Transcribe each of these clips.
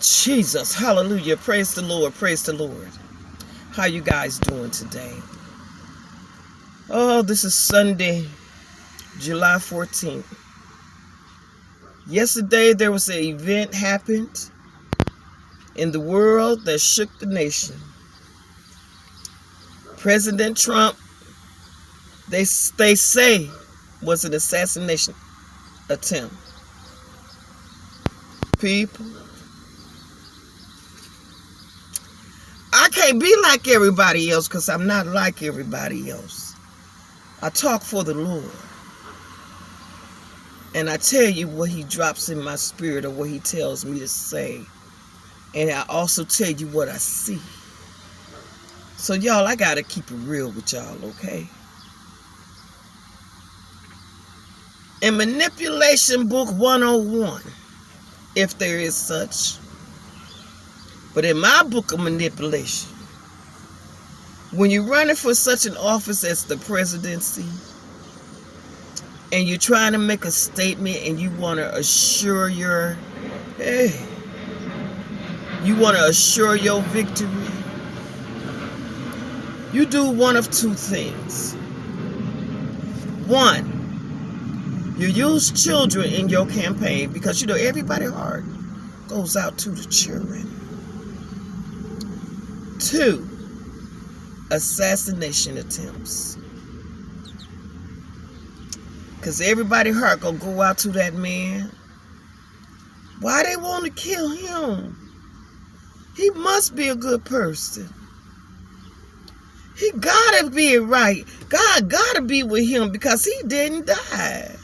Jesus, hallelujah. Praise the Lord, praise the Lord. How you guys doing today? Oh, this is Sunday, July 14th. Yesterday there was an event happened in the world that shook the nation. President Trump, they say, was an assassination attempt. People, I can't be like everybody else because I'm not like everybody else. I talk for the Lord. And I tell you what he drops in my spirit or what he tells me to say. And I also tell you what I see. So y'all, I got to keep it real with y'all, okay? In Manipulation Book 101, if there is such. But in my book of manipulation, when you're running for such an office as the presidency, and you're trying to make a statement and you want to assure your victory, you do one of two things. One, you use children in your campaign because you know everybody's heart goes out to the children. Two, assassination attempts. Because everybody's heart gonna go out to that man. Why they want to kill him? He must be a good person. He gotta be right. God gotta be with him because he didn't die.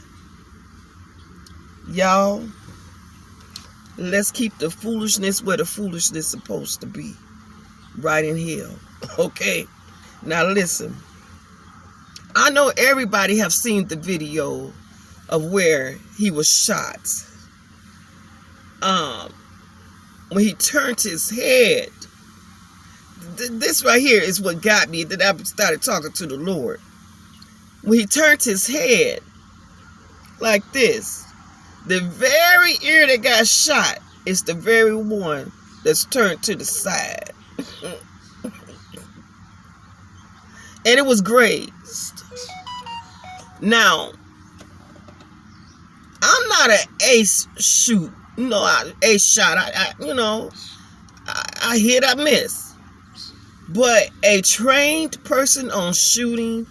Y'all, let's keep the foolishness where the foolishness is supposed to be. Right in hell. Okay? Now listen. I know everybody have seen the video of where he was shot. When he turned his head. This right here is what got me that I started talking to the Lord. When he turned his head like this, the very ear that got shot is the very one that's turned to the side. And it was grazed. Now, I'm not an ace shoot. Ace shot. I hit, I miss. But a trained person on shooting,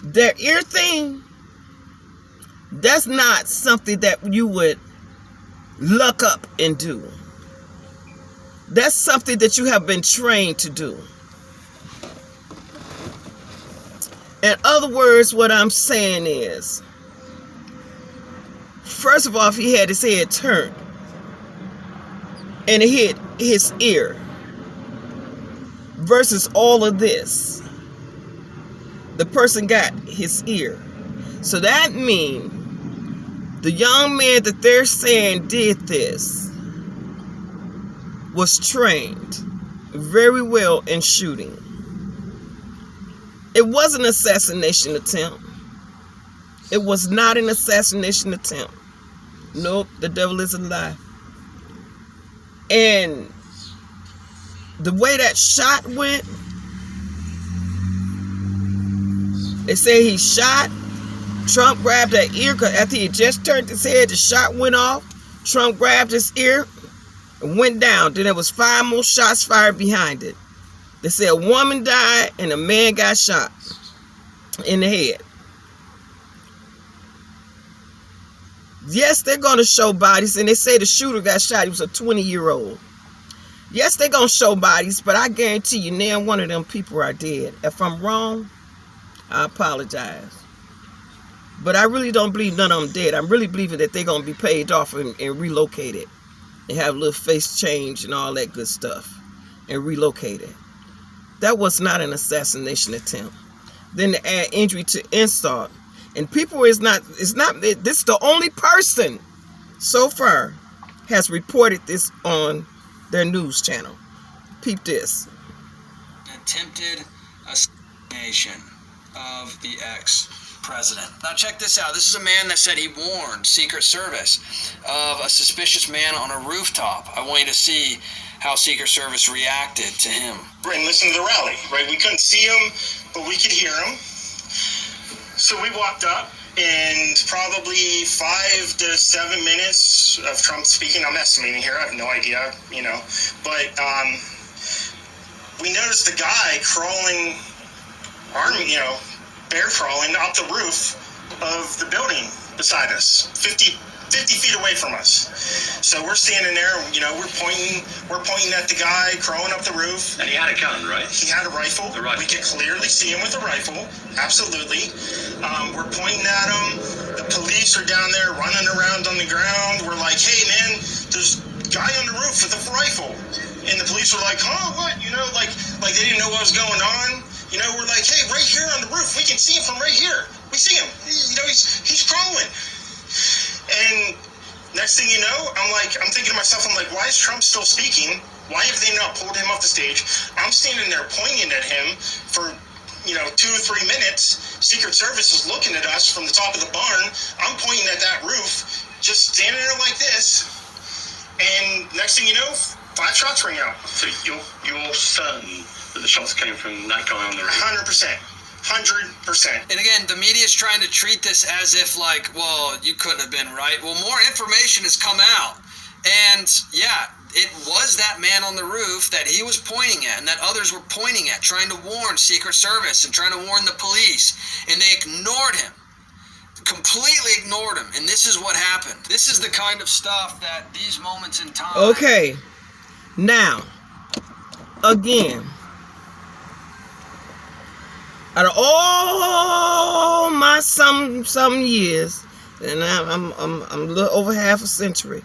their ear thing, that's not something that you would luck up and do. That's something that you have been trained to do. In other words, what I'm saying is, first of all, if he had his head turned and it hit his ear versus all of this, the person got his ear. So that means the young man that they're saying did this was trained very well in shooting. It was an assassination attempt. It was not an assassination attempt. Nope, the devil is a lie. And the way that shot went, they say he shot. Trump grabbed that ear because after he just turned his head, the shot went off. Trump grabbed his ear and went down. Then there was 5 more shots fired behind it. They said a woman died and a man got shot in the head. Yes, they're going to show bodies, and they say the shooter got shot. He was a 20-year-old. Yes, they're going to show bodies, but I guarantee you, now one of them people are dead. If I'm wrong, I apologize. But I really don't believe none of them dead. I'm really believing that they're going to be paid off and relocated and have a little face change and all that good stuff and relocated. That was not an assassination attempt. Then to add injury to insult. And people this is the only person so far has reported this on their news channel. Peep this. Attempted assassination of the ex. president. Now check this out. This is a man that said he warned Secret Service of a suspicious man on a rooftop. I want you to see how Secret Service reacted to him. And listen to the rally, right? We couldn't see him, but we could hear him. So we walked up, and probably 5 to 7 minutes of Trump speaking. I'm estimating here. I have no idea, But we noticed a guy crawling, bear crawling up the roof of the building beside us, 50 feet away from us. So we're standing there, we're pointing at the guy crawling up the roof. And he had a gun, right? He had a rifle. We could clearly see him with a rifle. Absolutely. We're pointing at him. The police are down there running around on the ground. We're like, hey man, there's a guy on the roof with a rifle. And the police were like, huh, what? Like they didn't know what was going on. We're like, hey, right here on the roof, we can see him from right here. We see him. He's crawling. And next thing you know, I'm thinking to myself, why is Trump still speaking? Why have they not pulled him off the stage? I'm standing there pointing at him for, 2 or 3 minutes. Secret Service is looking at us from the top of the barn. I'm pointing at that roof, just standing there like this. And next thing you know, 5 shots ring out. So you're certain that the shots came from that guy on the roof? 100%. 100%. And again, the media is trying to treat this as if well, you couldn't have been, right? Well, more information has come out. And yeah, it was that man on the roof that he was pointing at and that others were pointing at, trying to warn Secret Service and trying to warn the police. And they ignored him. Completely ignored him. And this is what happened. This is the kind of stuff that these moments in time... Okay. Now, again... Out of all my some years, and I'm a little over half a century,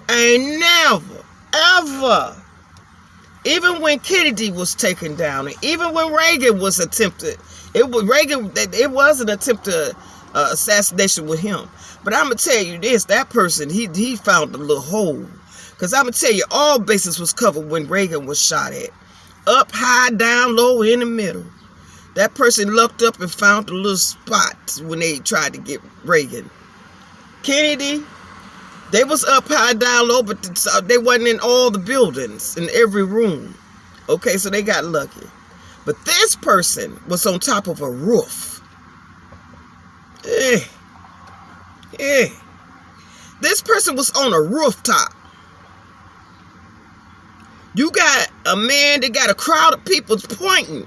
I ain't never, ever, even when Kennedy was taken down, and even when Reagan was attempted, it was an attempted assassination with him. But I'm gonna tell you this: that person, he found a little hole, because I'm gonna tell you, all bases was covered when Reagan was shot at. Up, high, down, low, in the middle. That person looked up and found a little spot when they tried to get Reagan. Kennedy, they was up, high, down, low, but they wasn't in all the buildings, in every room. Okay, so they got lucky. But this person was on top of a roof. This person was on a rooftop. You got a man that got a crowd of people pointing,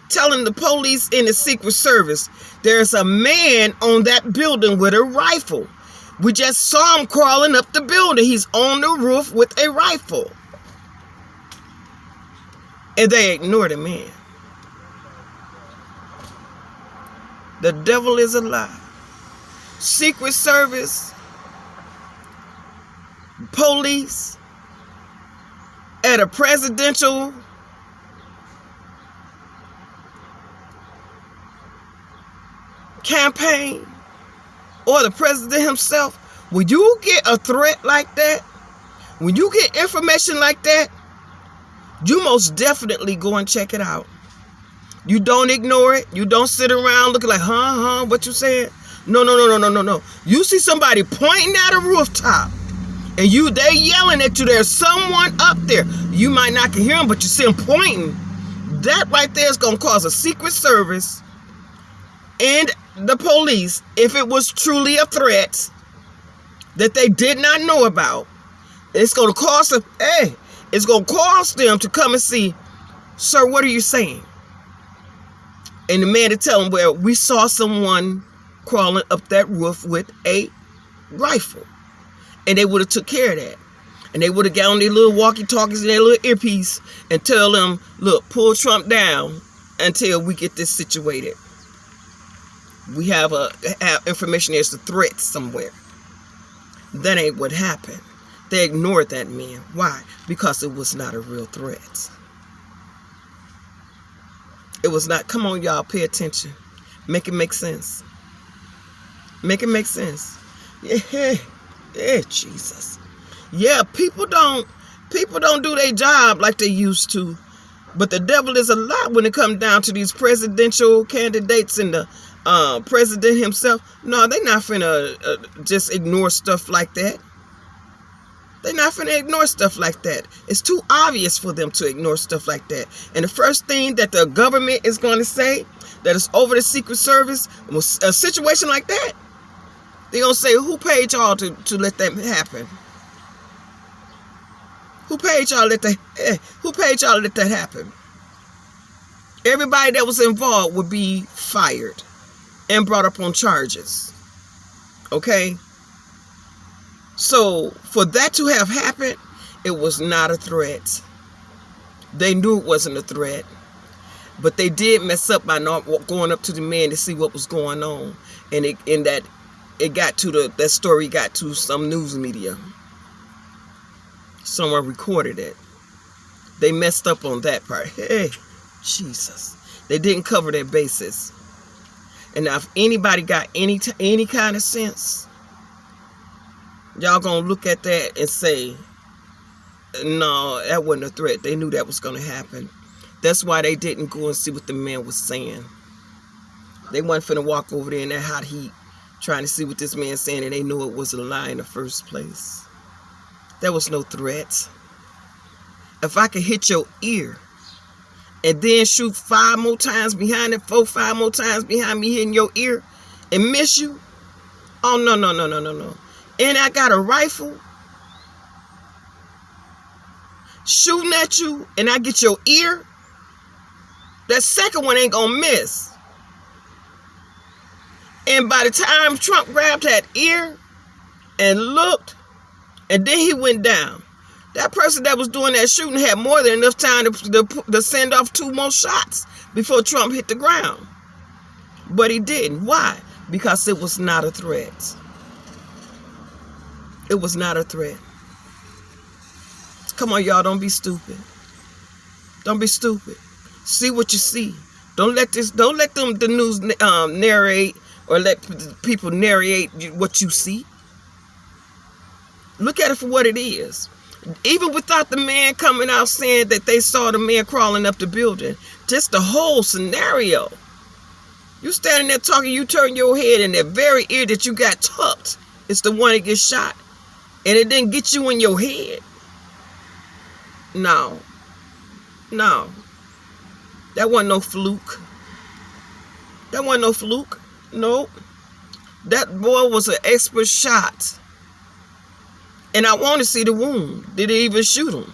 telling the police and the Secret Service there's a man on that building with a rifle. We just saw him crawling up the building. He's on the roof with a rifle. And they ignored the man. The devil is a lie. Secret Service, police, at a presidential campaign, or the president himself, when you get a threat like that, when you get information like that, you most definitely go and check it out. You don't ignore it. You don't sit around looking like, what you saying? No. You see somebody pointing at a rooftop, and they yelling at you. There's someone up there. You might not can hear them, but you see them pointing. That right there is going to cause a Secret Service and the police, if it was truly a threat that they did not know about, it's going to cause them. It's going to cause them to come and see, sir, what are you saying? And the man to tell them, well, we saw someone crawling up that roof with a rifle. And they would have took care of that. And they would have got on their little walkie-talkies and their little earpiece and tell them, look, pull Trump down until we get this situated. We have information there's a threat somewhere. That ain't what happened. They ignored that man. Why? Because it was not a real threat. It was not. Come on, y'all, pay attention. Make it make sense. Make it make sense. Yeah, Jesus. Yeah, people don't do their job like they used to. But the devil is a lot when it comes down to these presidential candidates and the president himself. No, they're not finna just ignore stuff like that. They're not finna ignore stuff like that. It's too obvious for them to ignore stuff like that. And the first thing that the government is going to say that is over the Secret Service, a situation like that, they're going to say, who paid y'all to let that happen? Who paid y'all to let that happen? Everybody that was involved would be fired and brought up on charges. Okay? So, for that to have happened, it was not a threat. They knew it wasn't a threat. But they did mess up by not going up to the man to see what was going on. And that story got to some news media. Someone recorded it. They messed up on that part. Hey, Jesus. They didn't cover their bases. And now if anybody got any kind of sense, y'all gonna look at that and say, no, that wasn't a threat. They knew that was gonna happen. That's why they didn't go and see what the man was saying. They wasn't finna walk over there in that hot heat trying to see what this man's saying, and they knew it was a lie in the first place. There was no threat. If I could hit your ear and then shoot 5 more times behind it, 4, 5 more times behind me hitting your ear and miss you, oh, no. And I got a rifle shooting at you and I get your ear, that second one ain't gonna miss. And by the time Trump grabbed that ear and looked, and then he went down, that person that was doing that shooting had more than enough time to send off 2 more shots before Trump hit the ground. But he didn't. Why? Because it was not a threat. It was not a threat. Come on, y'all, don't be stupid. Don't be stupid. See what you see. Don't let the news narrate or let people narrate what you see. Look at it for what it is. Even without the man coming out saying that they saw the man crawling up the building, just the whole scenario. You standing there talking, you turn your head, and that very ear that you got tucked is the one that gets shot. And it didn't get you in your head. No. That wasn't no fluke. Nope. That boy was an expert shot. And I want to see the wound. Did they even shoot him?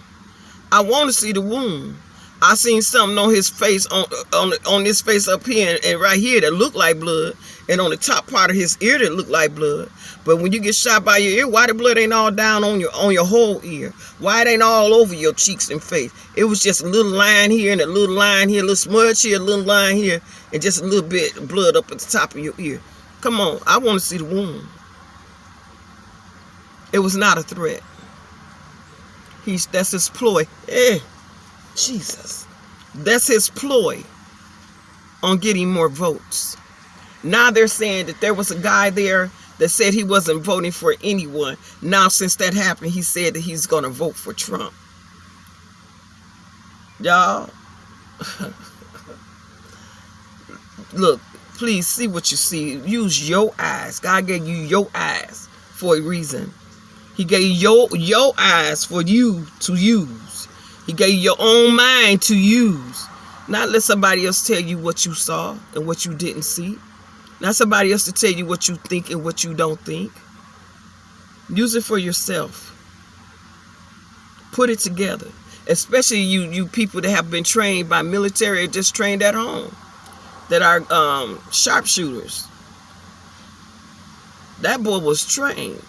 I want to see the wound. I seen something on his face, on his face up here and right here that looked like blood, and on the top part of his ear that looked like blood. But when you get shot by your ear, why the blood ain't all down on your whole ear? Why it ain't all over your cheeks and face? It was just a little line here and a little line here, a little smudge here, a little line here, and just a little bit of blood up at the top of your ear. Come on, I want to see the wound. It was not a threat. That's his ploy. Jesus. That's his ploy on getting more votes. Now they're saying that there was a guy there that said he wasn't voting for anyone. Now, since that happened, he said that he's going to vote for Trump. Y'all, look, please see what you see. Use your eyes. God gave you your eyes for a reason. He gave you your eyes for you to use. He gave you your own mind to use. Not let somebody else tell you what you saw and what you didn't see. Not somebody else to tell you what you think and what you don't think. Use it for yourself. Put it together. Especially you people that have been trained by military or just trained at home. That are sharpshooters. That boy was trained.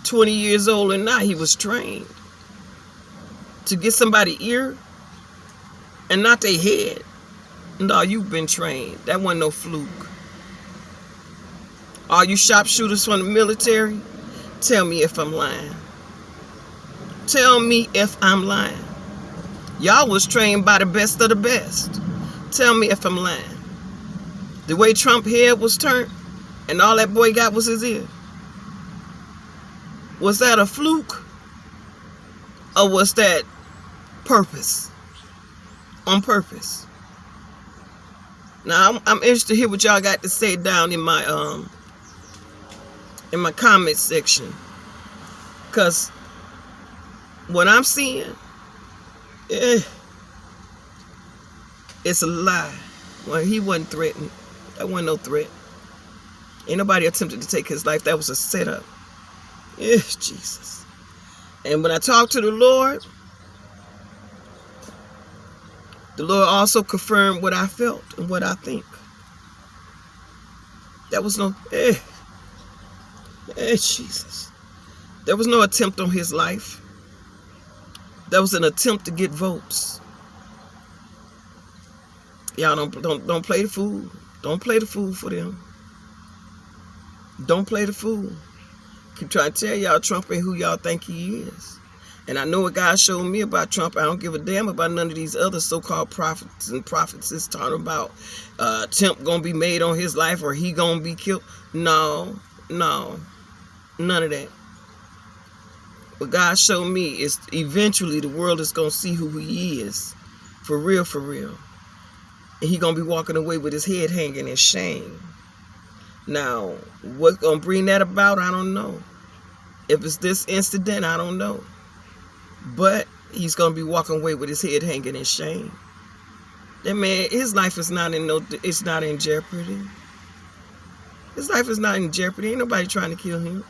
20 years old or not, he was trained. To get somebody's ear and not their head. No, you've been trained. That wasn't no fluke. All you sharpshooters from the military, tell me if I'm lying. Tell me if I'm lying. Y'all was trained by the best of the best. Tell me if I'm lying. The way Trump's head was turned and all that boy got was his ear. Was that a fluke? Or was that purpose? on purpose. Now I'm interested to hear what y'all got to say down in my comment section, cause what I'm seeing, it's a lie. Well, he wasn't threatened. That wasn't no threat. Ain't nobody attempted to take his life. That was a setup. Jesus. And when I talked to the Lord also confirmed what I felt and what I think. That was no, Jesus. There was no attempt on his life. That was an attempt to get votes. Y'all don't play the fool. Don't play the fool for them. Don't play the fool. Keep trying to tell y'all Trump ain't who y'all think he is. And I know what God showed me about Trump. I don't give a damn about none of these other so-called prophets and prophetess talking about Trump gonna be made on his life or he gonna be killed. No, none of that. What God showed me is eventually the world is gonna see who he is, for real, for real. And he gonna be walking away with his head hanging in shame. Now, what's gonna bring that about? I don't know. If it's this incident, I don't know. But he's gonna be walking away with his head hanging in shame. That man, his life is not it's not in jeopardy. His life is not in jeopardy. Ain't nobody trying to kill him.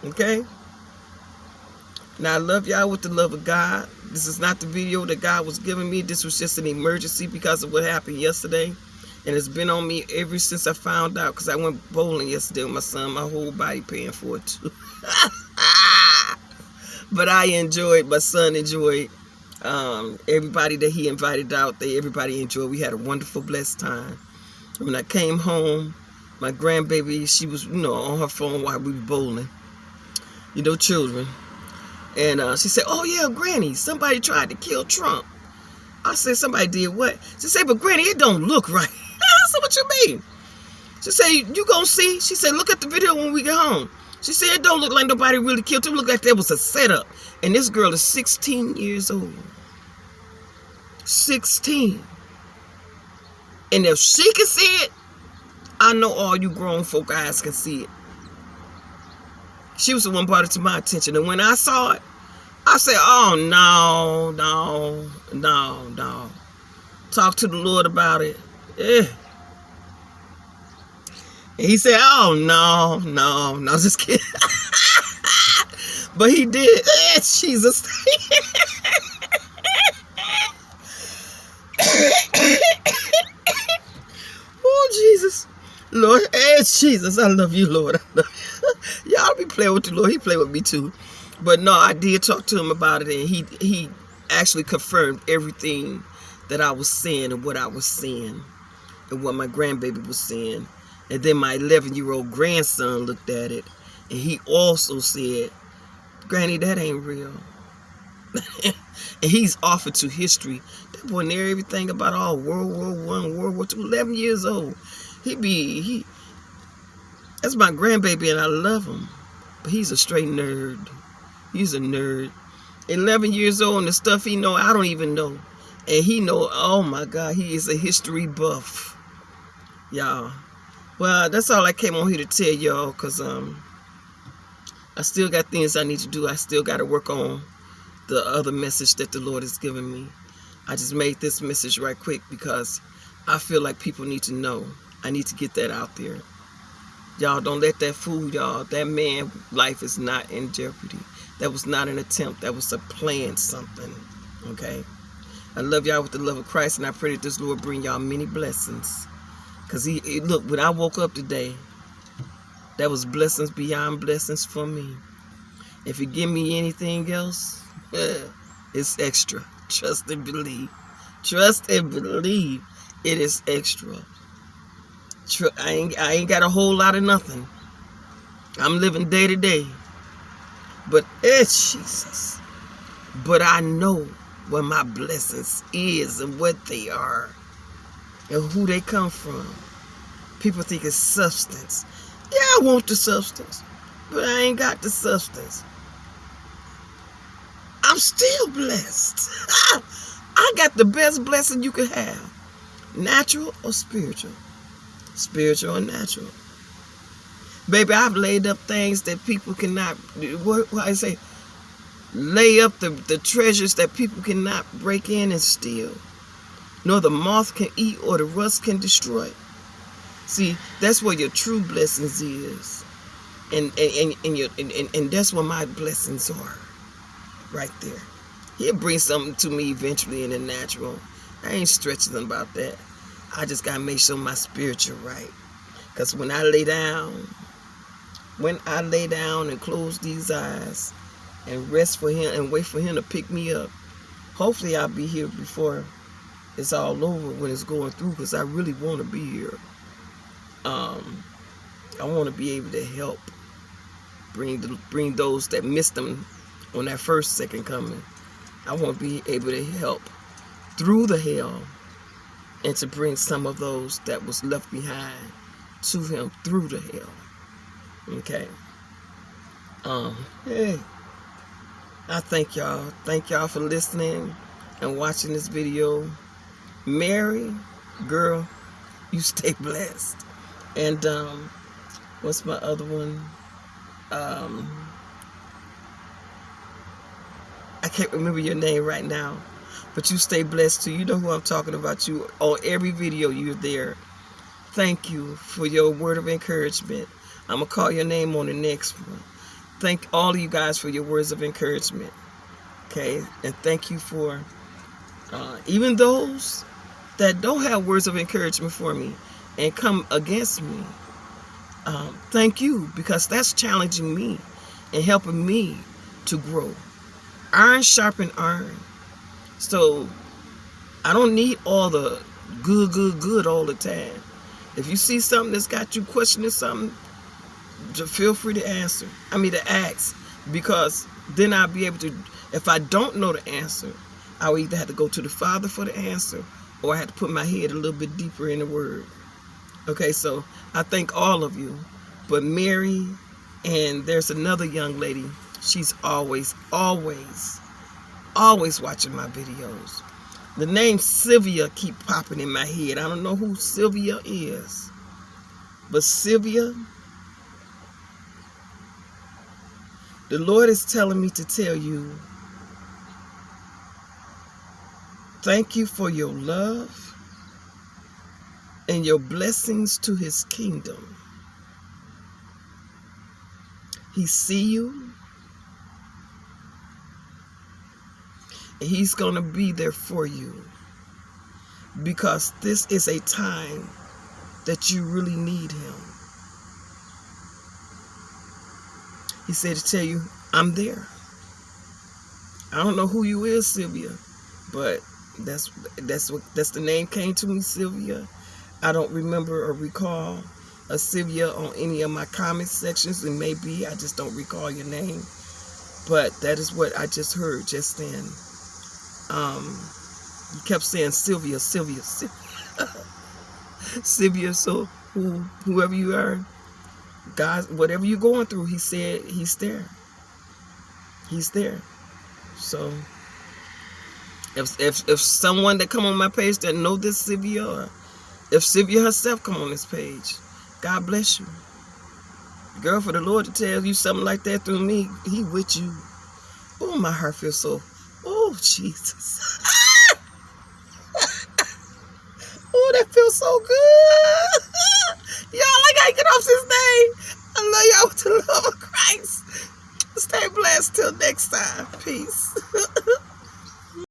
Okay? Now I love y'all with the love of God. This is not the video that God was giving me. This was just an emergency because of what happened yesterday. And it's been on me ever since I found out, because I went bowling yesterday with my son. My whole body paying for it too. But I enjoyed, my son enjoyed, everybody that he invited out there, everybody enjoyed. We had a wonderful, blessed time. When I came home, my grandbaby, she was, on her phone while we were bowling. Children. And she said, "Oh yeah, Granny, somebody tried to kill Trump." I said, "Somebody did what?" She said, "But Granny, it don't look right." I said, "What you mean?" She said, "You gonna see?" She said, "Look at the video when we get home." She said, "It don't look like nobody really killed him. It looked like there was a setup." And this girl is 16 years old. 16. And if she can see it, I know all you grown folk eyes can see it. She was the one brought it to my attention. And when I saw it, I said, "Oh, no. Talk to the Lord about it." And he said, "Oh, no, just kidding." But he did. Jesus. Oh, Jesus. Lord, Jesus, I love you, Lord. Y'all be playing with the Lord. He played with me too. But no, I did talk to him about it, and he actually confirmed everything that I was saying and what I was saying and what my grandbaby was saying. And then my 11-year-old grandson looked at it, and he also said, "Granny, that ain't real." And he's off into history. That boy knew everything about all World War I, World War II, 11 years old. That's my grandbaby, and I love him. But he's a straight nerd. He's a nerd. 11 years old, and the stuff he know, I don't even know. And he know, oh my God, he is a history buff. Y'all. Well, that's all I came on here to tell y'all, because I still got things I need to do. I still got to work on the other message that the Lord has given me. I just made this message right quick because I feel like people need to know. I need to get that out there. Y'all don't let that fool y'all. That man's life is not in jeopardy. That was not an attempt. That was a plan something. Okay? I love y'all with the love of Christ, and I pray that this Lord bring y'all many blessings. Because look, when I woke up today, that was blessings beyond blessings for me. If you give me anything else, it's extra. Trust and believe. Trust and believe. It is extra. I ain't got a whole lot of nothing. I'm living day to day. But it's Jesus. But I know where my blessings is and what they are and who they come from. People think it's substance. Yeah, I want the substance, but I ain't got the substance. I'm still blessed. I got the best blessing you could have. Natural or spiritual? Spiritual or natural? Baby, I've laid up things that people cannot, what I say, lay up the treasures that people cannot break in and steal, nor the moth can eat or the rust can destroy. See, that's where your true blessings is. And that's where my blessings are. Right there. He'll bring something to me eventually in the natural. I ain't stretching about that. I just gotta make sure my spiritual right. Because when I lay down and close these eyes and rest for him and wait for him to pick me up, hopefully I'll be here before it's all over when it's going through, because I really want to be here. I want to be able to help bring those that missed them on that first, second coming. I want to be able to help through the hell and to bring some of those that was left behind to him through the hell. Okay. Hey, I thank y'all. Thank y'all for listening and watching this video. Mary, girl, you stay blessed. And what's my other one? I can't remember your name right now, but you stay blessed too. You know who I'm talking about. You on every video, you're there. Thank you for your word of encouragement. I'm gonna call your name on the next one. Thank all of you guys for your words of encouragement. Okay, and thank you for even those that don't have words of encouragement for me and come against me. Thank you, because that's challenging me and helping me to grow. Iron sharpen iron. So I don't need all the good all the time. If you see something that's got you questioning something, just feel free to ask, because then I'll be able to, if I don't know the answer, I'll either have to go to the Father for the answer, or I have to put my head a little bit deeper in the Word. Okay, so I thank all of you. But Mary, and there's another young lady, she's always watching my videos. The name Sylvia keep popping in my head. I don't know who Sylvia is, but Sylvia, the Lord is telling me to tell you, thank you for your love and your blessings to his kingdom. He see you. And he's going to be there for you, because this is a time that you really need him. He said to tell you, I'm there. I don't know who you is, Sylvia, but that's the name came to me, Sylvia. I don't remember or recall a Sylvia on any of my comment sections. It may be, I just don't recall your name. But that is what I just heard just then. You kept saying Sylvia. Sylvia, so whoever you are, God, whatever you're going through, he said he's there. He's there. So if someone that come on my page that know this Sylvia, or if Sylvia herself come on this page, God bless you. Girl, for the Lord to tell you something like that through me, he with you. Oh, my heart feels so, oh, Jesus. Oh, that feels so good. Y'all, I gotta get off this thing. I love y'all with the love of Christ. Stay blessed till next time. Peace.